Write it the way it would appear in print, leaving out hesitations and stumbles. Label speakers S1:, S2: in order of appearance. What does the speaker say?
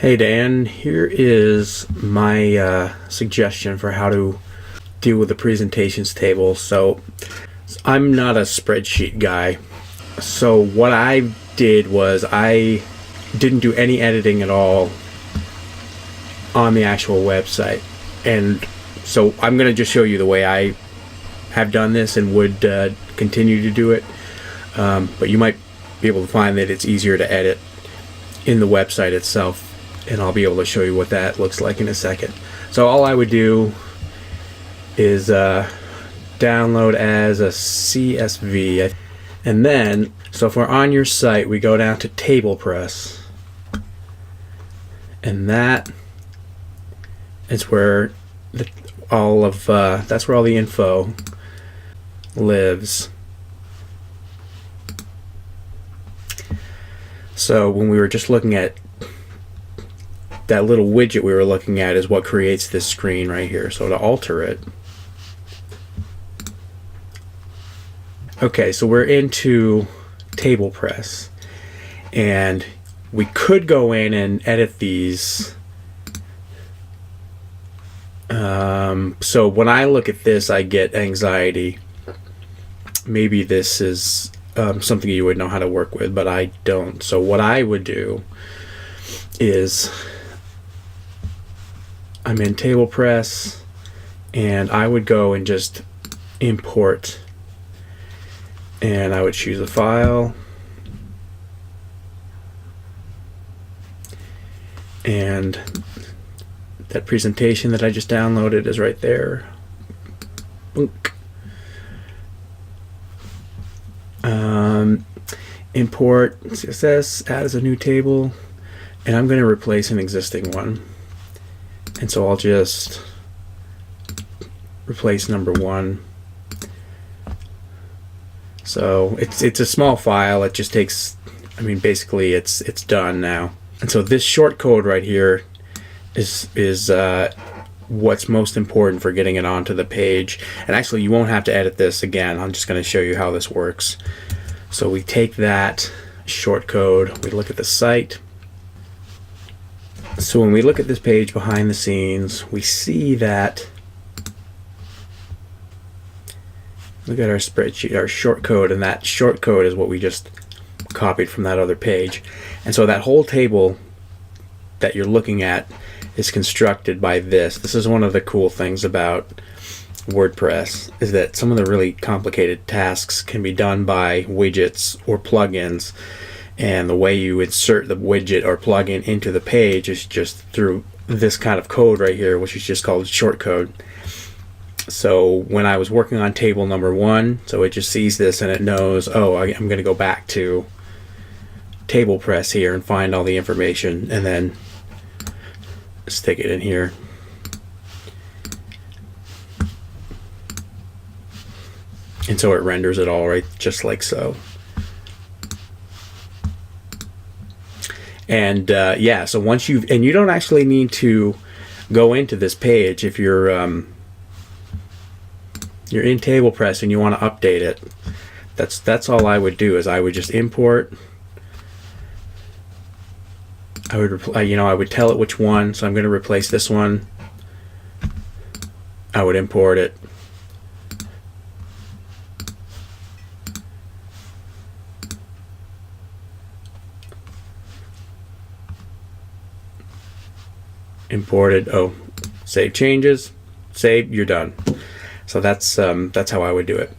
S1: Hey Dan, here is my suggestion for how to deal with the presentations table. So I'm not a spreadsheet guy. So what I did was I didn't do any editing at all on the actual website. And so I'm going to just show you the way I have done this and would continue to do it. But you might be able to find that it's easier to edit in the website itself. And I'll be able to show you what that looks like in a second. So all I would do is download as a CSV. And then, so if we're on your site, we go down to TablePress. And that is where that's where all the info lives. So when we were just looking at that little widget we were looking at is what creates this screen right here. So to alter it, okay, so we're into TablePress, and we could go in and edit these. So when I look at this, I get anxiety. Maybe this is something you would know how to work with, but I don't. So what I would do is I'm in TablePress, and I would go and just import, and I would choose a file, and that presentation that I just downloaded is right there. Boink. Import CSS, add as a new table, and I'm going to replace an existing one. And so I'll just replace number 1. So it's a small file. It just takes, basically it's done now. And so this short code right here is what's most important for getting it onto the page. And actually you won't have to edit this again. I'm just going to show you how this works. So we take that short code, we look at the site. So when we look at this page behind the scenes, we see that, look at our spreadsheet, our short code, and that short code is what we just copied from that other page. And so that whole table that you're looking at is constructed by this. This is one of the cool things about WordPress, is that some of the really complicated tasks can be done by widgets or plugins. And the way you insert the widget or plugin into the page is just through this kind of code right here, which is just called shortcode. So when I was working on table number 1, so it just sees this and it knows, oh, I'm going to go back to TablePress here and find all the information and then stick it in here. And so it renders it all right, just like so. And yeah, so once and you don't actually need to go into this page if you're in TablePress and you want to update it. That's all I would do, is I would just import. I would I would tell it which one. So I'm going to replace this one. I would import it. Imported. Oh, save changes, save, you're done. So that's how I would do it.